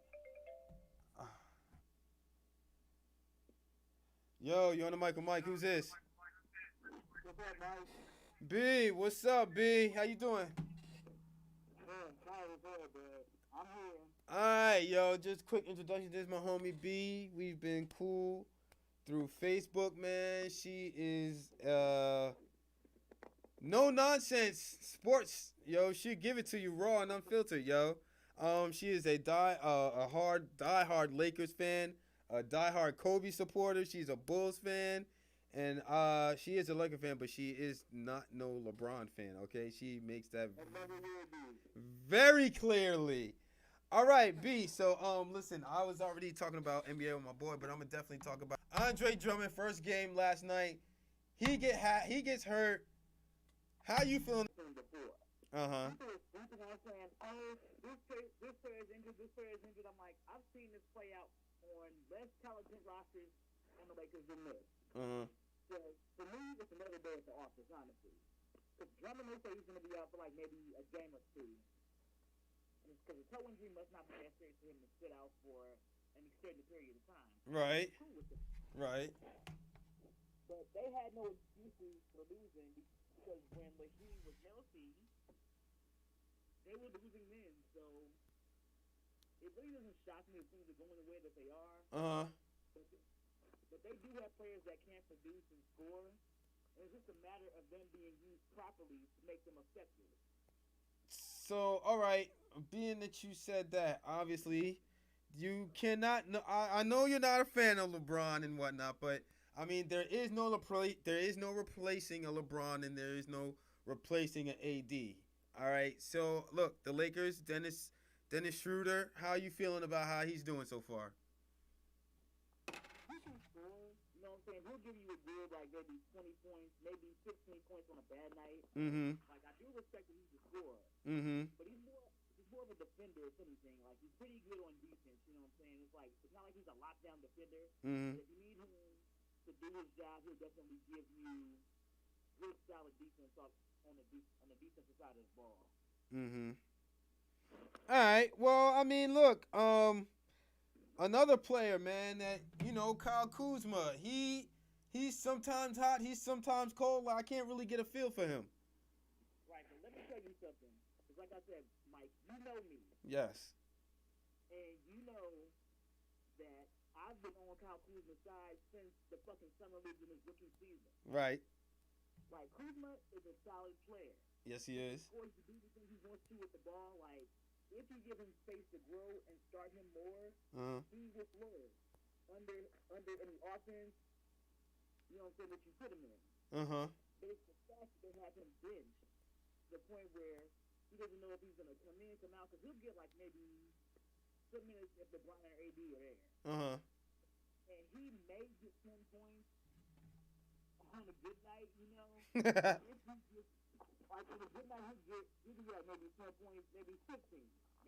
Yo, you on the mic with Mike? Who's this? What's up, Mike? B, what's up, B? How you doing? I'm here. All right, yo. Just quick introduction. This is my homie B. We've been cool through Facebook, man. She is no nonsense sports, yo. She'll give it to you raw and unfiltered, yo. She is a diehard Lakers fan, a diehard Kobe supporter. She's a Bulls fan, and she is a Lakers fan, but she is not no LeBron fan. Okay, she makes that very clearly. All right, B. So, listen, I was already talking about NBA with my boy, but I'm gonna definitely talk about Andre Drummond. First game last night, he gets hurt. How you feeling? People are saying, oh, this player is injured, this player is injured. I'm like, I've seen this play out on less talented rosters on the Lakers than this. So, for me, it's another day at the office, honestly. Because Drummond, they say he's going to be out for like maybe a game or two. Because the toe injury must not be that serious for him to sit out for an extended period of time. Right. Cool with it. Right. But they had no excuses for losing because when Lahee was healthy, they were losing then. So it really doesn't shock me if things are going the way that they are. But they do have players that can produce and score. And it's just a matter of them being used properly to make them effective. So, all right, being that you said that, obviously, you cannot. I know you're not a fan of LeBron and whatnot, but I mean, there is no replacing a LeBron, and there is no replacing an AD. All right, so look, the Lakers, Dennis Schroeder. How are you feeling about how he's doing so far? You know what I'm saying? He'll give you a good, like, maybe 20 points, maybe 15 points on a bad night. Like, I do respect that he's a scorer. But he's more of a defender, if anything. Like, he's pretty good on defense, you know what I'm saying? It's like, it's not like he's a lockdown defender. But if you need to do his job, he'll definitely give you good, solid defense on the defensive side of the ball. Mm-hmm. All right. Well, I mean, look, another player, man, that Kyle Kuzma. He's sometimes hot, he's sometimes cold. I can't really get a feel for him. Right, but let me tell you something. Because like I said, Mike, you know me. Yes. And you know that I've been on Kyle Kuzma's side since the fucking summer league in his rookie season. Right. Like, Kuzma is a solid player. Yes, he is. He scores to do the thing he wants to with the ball. Like, if you give him space to grow and start him more, he will flourish under any offense. You know what I'm saying? That you put him in. But it's the fact that they have him benched to the point where he doesn't know if he's gonna come in, come out, because he'll get like maybe 10 minutes if LeBron or AD are there. And he may get 10 points on a good night, you know. If he gets, like on a good night, he can get like maybe 10 points, maybe 15,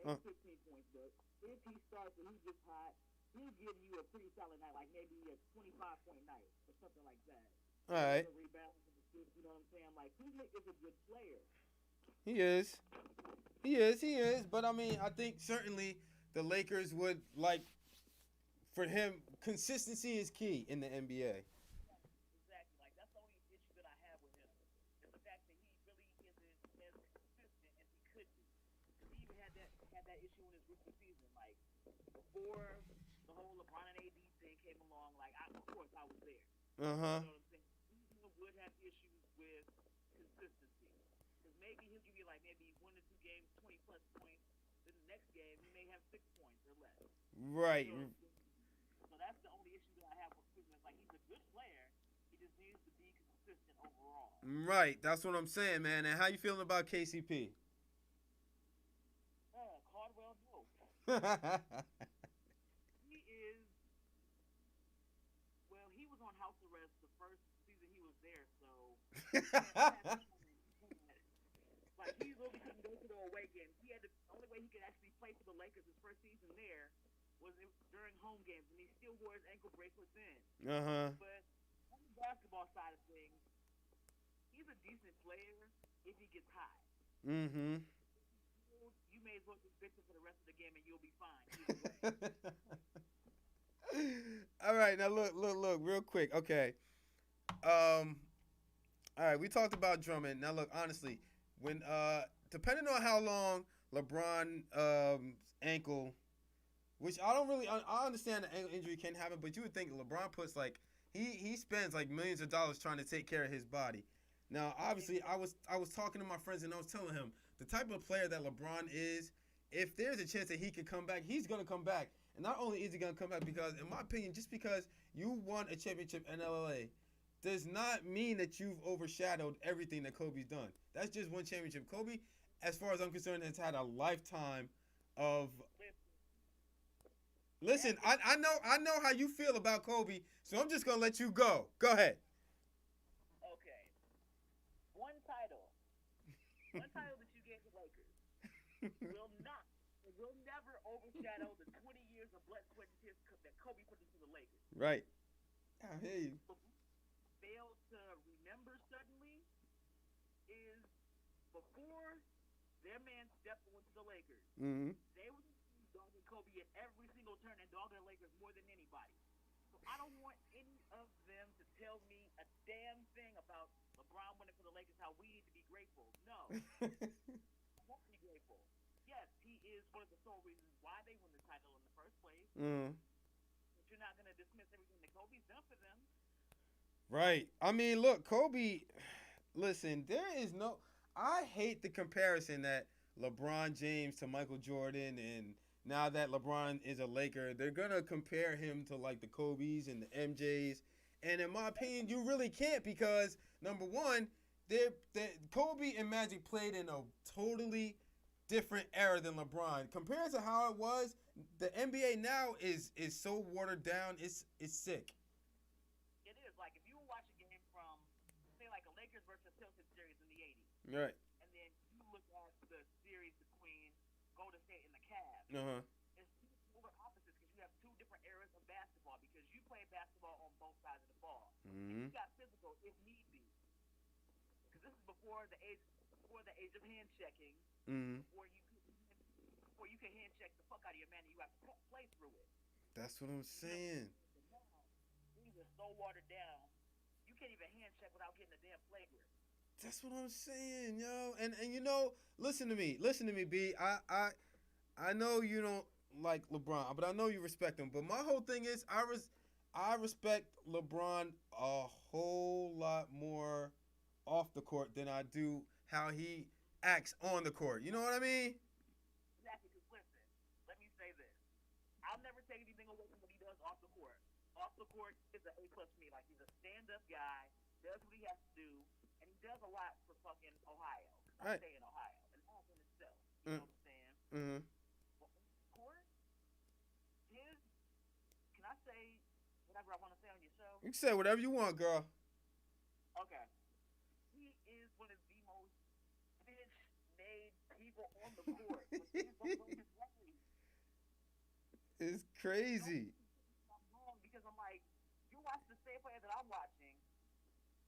maybe 15 points. But if he starts and he gets hot, he'll give you a pretty solid night, like maybe a 25-point night or something like that. All right. Rebound, you know what I'm saying? Like, Kuzma is a good player. He is. He is. But I mean, I think certainly the Lakers would like for him. Consistency is key in the NBA. Exactly. Like, that's the only issue that I have with him is the fact that he really isn't as consistent as he could be. He even had that issue in his rookie season. Like, before the whole LeBron and AD thing came along, like, of course I was there. You know what I'm saying? He would have issues with consistency. Because maybe he'll give you like maybe 1 or 2 games, 20 plus points. Then the next game he may have 6 points or less. Right. You know, so that's the only issue that I have with Kuzma. Like, he's a good player. He just needs to be consistent overall. Right. That's what I'm saying, man. And how you feeling about KCP? Caldwell Pope. He is. Well, he was on house arrest the first season he was there, so. Like, he really couldn't go to the away games. He had the only way he could actually play for the Lakers his first season there was during home games, and he still wore his ankle bracelets in. But on the basketball side of things, he's a decent player if he gets hot. You may as well just bench him for the rest of the game, and you'll be fine. All right, now look, real quick. Okay. All right, we talked about Drummond. Now look, honestly, when depending on how long LeBron ankle, which I don't really I understand the ankle injury can happen, but you would think LeBron puts like he spends like millions of dollars trying to take care of his body. Now, obviously, I was talking to my friends and I was telling him the type of player that LeBron is. If there's a chance that he could come back, he's gonna come back. And not only is he gonna come back because, in my opinion, just because you won a championship in LA does not mean that you've overshadowed everything that Kobe's done. That's just one championship. Kobe, as far as I'm concerned, has had a lifetime of. Listen, I know how you feel about Kobe, so I'm just gonna let you go. Go ahead. Okay. One title that you gave the Lakers will never overshadow the 20 years of blood, sweat, and tears that Kobe put into the Lakers. Right. I hear you. Failed to remember suddenly is before their man stepped onto the Lakers. They were dogging Kobe at every single turn and dogging the Lakers more than anybody. So I don't want any of them to tell me a damn thing about LeBron winning for the Lakers, how we need to be grateful. No. I won't be grateful. Yes, he is one of the sole reasons why they won the title in the first place. But you're not going to dismiss everything that Kobe's done for them. Right. I mean, look, Kobe, listen, there is no. I hate the comparison that LeBron James to Michael Jordan, and now that LeBron is a Laker, they're going to compare him to like the Kobe's and the MJ's. And in my opinion, you really can't because, number one, Kobe and Magic played in a totally different era than LeBron. Compared to how it was, the NBA now is so watered down, it's sick. It is. Like, if you watch a game from, say, like a Lakers versus Celtics series in the 80s. Right. And then you look at the series between Golden State and the Cavs. It's two polar opposites because you have two different eras of basketball because you play basketball on both sides of the ball. And Mm-hmm. you got physical if need be. Because this is before the age of hand checking, Mm-hmm. before you can hand check the fuck out of your man and you have to play through it. That's what I'm You know, saying. now, these are so watered down, you can't even hand check without getting a damn flagrant. That's what I'm saying, yo. And listen to me. Listen to me, B. I know you don't like LeBron, but I know you respect him. But my whole thing is I respect LeBron a whole lot more off the court than I do how he acts on the court. You know what I mean? Exactly, because listen, let me say this. I'll never take anything away from what he does off the court. Off the court is an A plus for me. Like, he's a stand-up guy, does what he has to do, and he does a lot for fucking Ohio. I Right. stay in Ohio, and that's in itself. You Mm. know what I'm saying? Mm-hmm. But on the court, his, can I say whatever I want to say on your show? You can say whatever you want, girl. Okay. He is one of the most bitch-made people on the court. It's crazy. I'm wrong because I'm like, you watch the same player that I'm watching,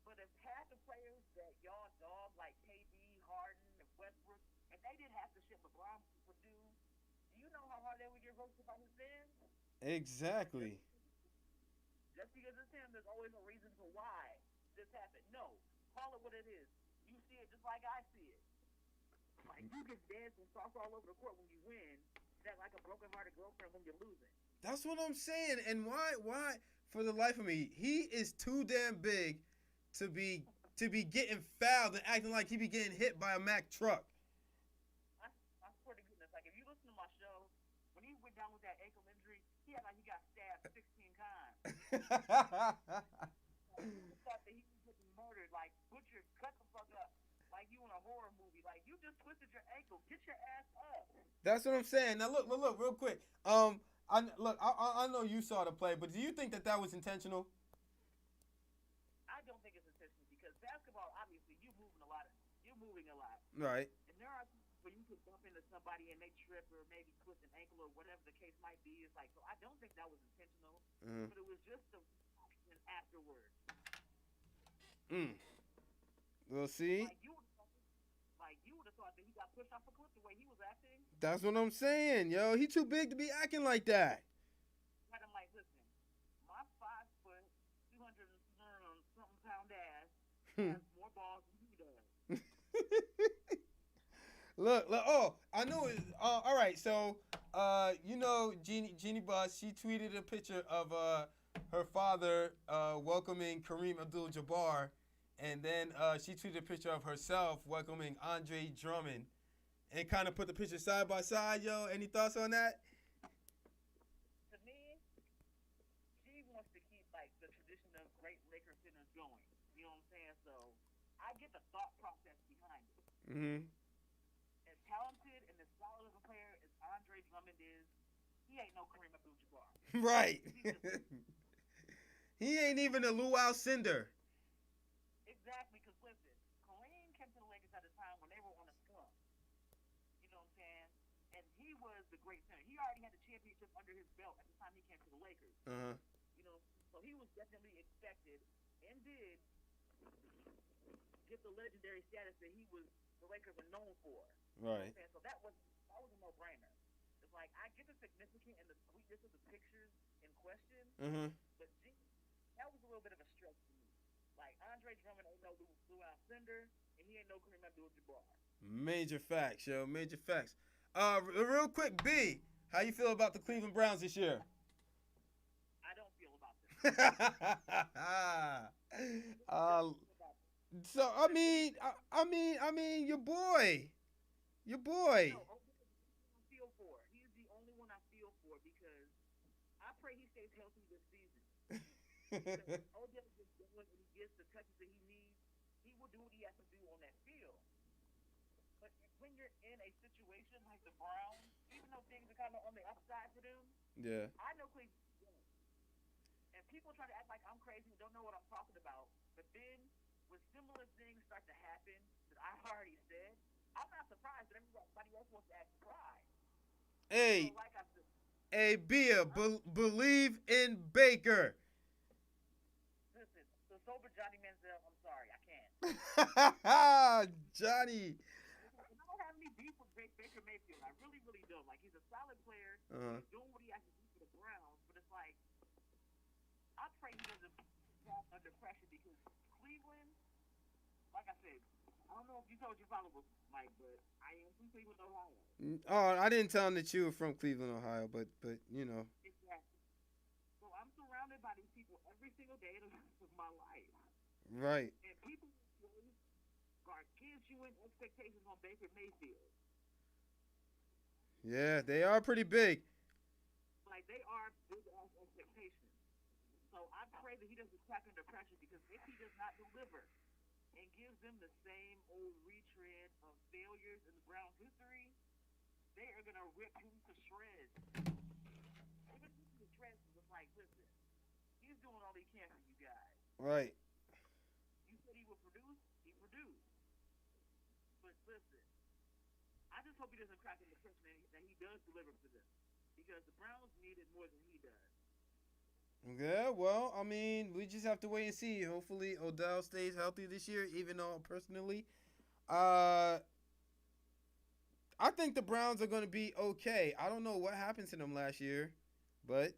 but if half the players that y'all dog, like KD, Harden, and Westbrook, and they did half the shit LeBron would do you know how hard they would get roasted by his fans? Exactly. Just because it's him, there's always a reason for why this happened. No, call it what it is. You see it just like I see it. Like, you can dance and sauce all over the court when you win, act like a broken-hearted girlfriend when you're losing. That's what I'm saying. And why for the life of me, he is too damn big to be getting fouled and acting like he be getting hit by a Mack truck. I swear to goodness, like, if you listen to my show, when he went down with that ankle injury, he had like he got stabbed 16 times. The fact that he was getting murdered, like, butchered, cut the fuck up, like you in a horror movie. Like, you just twisted your ankle. Get your ass up. That's what I'm saying. Now look, real quick. I know you saw the play, but do you think that was intentional? I don't think it's intentional because basketball, obviously, you're moving a lot. Right. And there are times where you could bump into somebody and they trip or maybe twist an ankle or whatever the case might be. It's like, so I don't think that was intentional, but it was just the reaction afterwards. We'll see. Like you would have thought that he got pushed off a cliff the way he was acting. That's what I'm saying, yo. He too big to be acting like that. But I'm like, listen, my 5 foot, 200 something pound ass has more balls than he does. Look. Oh, I know it. All right. So, Jeannie Buss, she tweeted a picture of her father welcoming Kareem Abdul-Jabbar, and then she tweeted a picture of herself welcoming Andre Drummond, and kind of put the picture side by side. Yo, any thoughts on that? To me, she wants to keep like the tradition of great Laker centers going. You know what I'm saying? So I get the thought process behind it. Mm-hmm. As talented and as solid of a player as Andre Drummond is, he ain't no Kareem Abdul-Jabbar. Right. He ain't even a Luau Cinder. Exactly, because listen, Kareem came to the Lakers at a time when they were on a slump. You know what I'm saying? And he was the great center. He already had the championship under his belt at the time he came to the Lakers. Uh-huh. You know, so he was definitely expected and did get the legendary status that the Lakers are known for. Right. You know what I'm saying? So that was a no-brainer. It's like, I get the significance and the sweetness of the pictures in question, but gee, that was a little bit of a stretch to me. Like, Andre Drummond ain't no Luau Cinder, and he ain't no Kareem Abdul-Jabbar. Major facts, yo. Major facts. Real quick, B, how you feel about the Cleveland Browns this year? I don't feel about this. So I mean, your boy. No, I feel for. He's the only one I feel for because I pray he stays healthy this season. Because OJ is doing and he gets the touches that he needs, he will do what he has to do on that field. But when you're in a situation like the Browns, even though things are kind of on the upside for them, Yeah. I know Cleveland. And people try to act like I'm crazy and don't know what I'm talking about. But then when similar things start to happen that I already said, I'm not surprised that everybody else wants to act surprised. Hey, So like I said, Bia, believe in Baker. listen, the Johnny. And I don't have any beef with Baker Mayfield. I really, really don't. Like, he's a solid player. Uh-huh. He's doing what he has to do for the Browns. But it's like, I pray he doesn't fall under pressure because Cleveland, like I said, I don't know if you told your followers, Mike, but I am from Cleveland, Ohio. Oh, I didn't tell him that you were from Cleveland, Ohio, but you know. Exactly. So I'm surrounded by these people every single day of my life. Right. And people are issuing expectations on Baker Mayfield. Yeah, they are pretty big. Like, they are big ass expectations. So I pray that he doesn't crack under pressure because if he does not deliver and gives them the same old retread of failures in the Browns' history, they are going to rip him to shreds. They're going to rip him to shreds. It's like, listen, he's doing all he can for you guys. Right. You said he would produce, he produced. But listen, I just hope he doesn't crack in the pressure that he does deliver for them because the Browns need it more than he does. Yeah, well, I mean, we just have to wait and see. Hopefully, Odell stays healthy this year. Even though personally, I think the Browns are going to be okay. I don't know what happened to them last year, but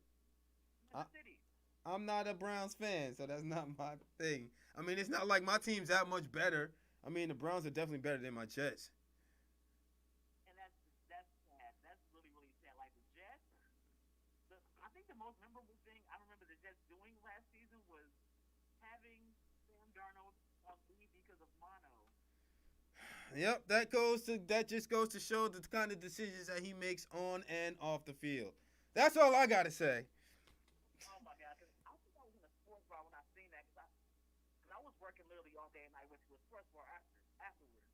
I'm not a Browns fan, so that's not my thing. I mean, it's not like my team's that much better. I mean, the Browns are definitely better than my Jets. And that's sad. That's really, really sad. Like the Jets, I think the most memorable thing I remember the Jets doing last season was having Sam Darnold on leave because of mono. Yep, that just goes to show the kind of decisions that he makes on and off the field. That's all I gotta say. Oh my God! Cause I think I was in a sports bar when I seen that. Cause I was working literally all day and I went to a sports bar afterwards.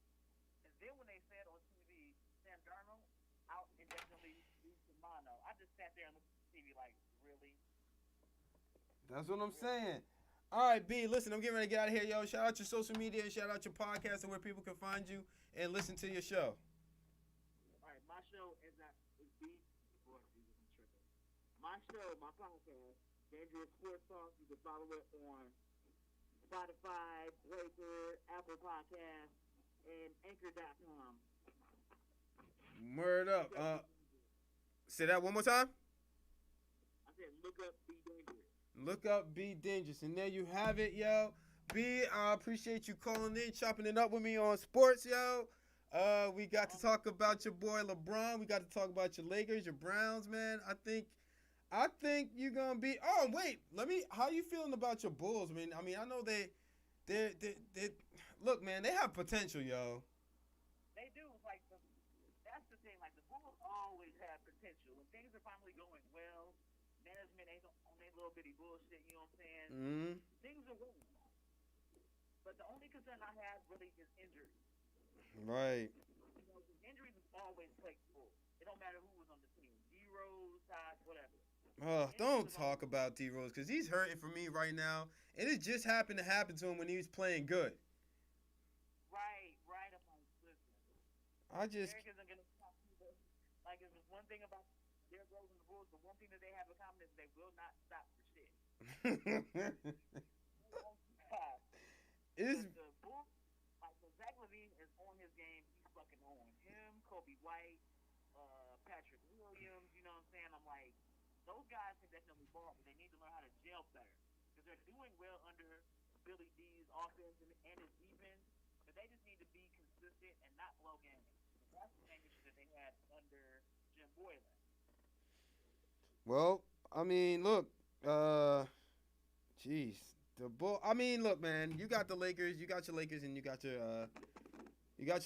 And then when they said on TV, Sam Darnold out indefinitely due to mono, I just sat there and looked at the TV like, really? That's what I'm saying. All right, B, listen, I'm getting ready to get out of here, yo. Shout out your social media and shout out your podcast and where people can find you and listen to your show. All right, my show is B. Boy, Jesus, I'm tripping. My show, my podcast, Dangerous Sports Talk. You can follow it on Spotify, Breaker, Apple Podcasts, and Anchor.com. Word up. Say that one more time. I said, look up Be Dangerous. Look up Be Dangerous. And there you have it, yo. B, I appreciate you calling in, chopping it up with me on sports, yo. We got to talk about your boy LeBron. We got to talk about your Lakers, your Browns, man. I think you're gonna be. Oh wait, how you feeling about your Bulls? I mean, I know they look, man, they have potential, yo. They do. Like that's the thing. Like the Bulls always have potential. When things are finally going well, management ain't on their little bitty bullshit. You know what I'm saying? Mm-hmm. Things are going. But the only concern I have really is injuries. Right. You know, injuries is always playful. It don't matter who was on the team. D-Rose, Todd, whatever. Don't talk about D-Rose because he's hurting for me right now. And it just happened to happen to him when he was playing good. Right. I'm like, listen. Derek isn't going to stop you. Like, if there's one thing about Derek Rose and the Bulls, the one thing that they have in common is they will not stop for shit. Is the Bulls, like when Zach LaVine is on his game, he's fucking on him. Kobe White, Patrick Williams, you know what I'm saying? I'm like, those guys can definitely ball, but they need to learn how to gel better because they're doing well under Billy D's offense and his defense, but they just need to be consistent and not blow games. That's the main issue that they had under Jim Boylan. Well, I mean, look, jeez. Look, man. You got the Lakers. You got your Lakers, and you got your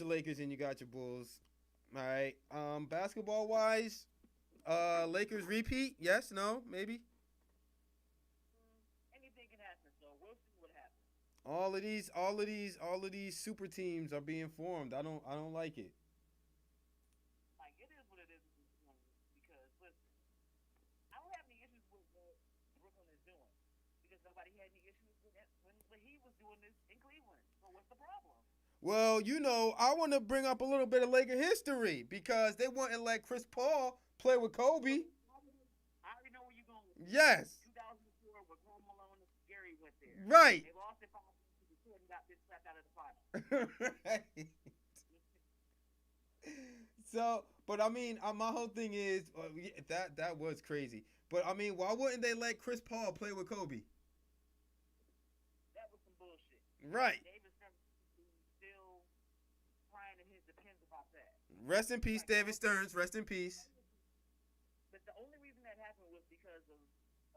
Lakers, and you got your Bulls. All right. Basketball wise, Lakers repeat? Yes? No? Maybe? Anything can happen. So we'll see what happens. All of these super teams are being formed. I don't like it. Like it is what it is because listen, I don't have any issues with what Brooklyn is doing because nobody had any issues with it when he was doing this in Cleveland. So what's the problem? Well, I want to bring up a little bit of Laker history because they wouldn't let Chris Paul play with Kobe. I already know where you're going with Yes. 2004 when Karl Malone and Gary went there. Right. They lost it 5 to the and got bitch slapped out of the final. Right. So, but I mean, my whole thing is that was crazy. But I mean, why wouldn't they let Chris Paul play with Kobe? That was some bullshit. Right. David Stern still crying in his defense about that. Rest in peace, David Stearns. Rest in peace. But the only reason that happened was because of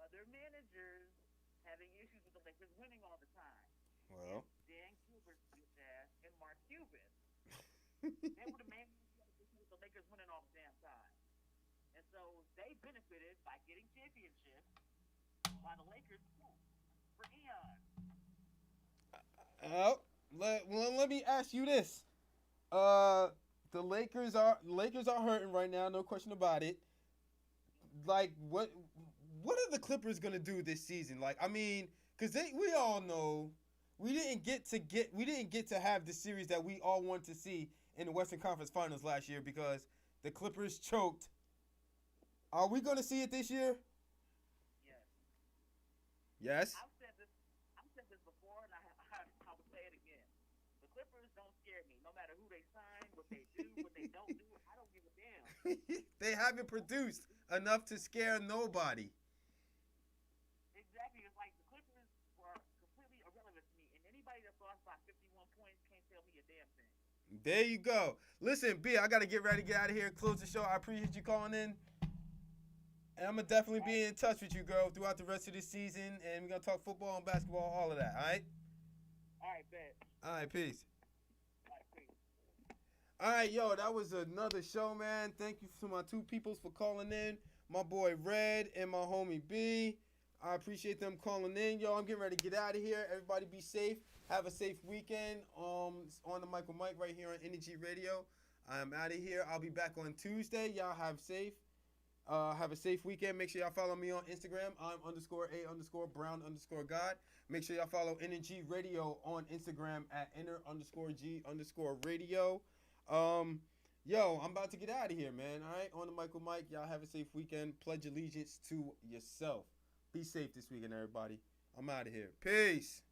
other managers having issues with the Lakers winning all the time. Well, Dan Cuban's bitch ass and Mark Cuban. They were the main with the Lakers winning all the damn time. And so they benefited by getting championships while the Lakers for eons. let me ask you this. The Lakers are hurting right now, no question about it. Like, what are the Clippers gonna do this season? Like, I mean, because we all know we didn't get to have the series that we all wanted to see in the Western Conference Finals last year because the Clippers choked. Are we gonna see it this year? Yes. Yes. I've said this before, and I will say it again. The Clippers don't scare me. No matter who they sign, what they do, what they don't do, I don't give a damn. They haven't produced enough to scare nobody. Exactly. It's like the Clippers were completely irrelevant to me, and anybody that lost by 51 points can't tell me a damn thing. There you go. Listen, B, I got to get ready to get out of here, close the show. I appreciate you calling in. And I'm going to definitely be in touch with you, girl, throughout the rest of this season. And we're going to talk football and basketball, all of that, all right? All right, bet. All right, peace. All right, peace. All right, yo, that was another show, man. Thank you to my two peoples for calling in. My boy Red and my homie B. I appreciate them calling in. Yo, I'm getting ready to get out of here. Everybody be safe. Have a safe weekend. On the Michael Mike right here on Energy Radio. I'm out of here. I'll be back on Tuesday. Y'all have a safe weekend. Make sure y'all follow me on Instagram. I'm _A_Brown_God. Make sure y'all follow Energy Radio on Instagram at enter_G_radio. Yo, I'm about to get out of here, man. All right, on the Michael Mike. Y'all have a safe weekend. Pledge allegiance to yourself. Be safe this weekend, everybody. I'm out of here. Peace.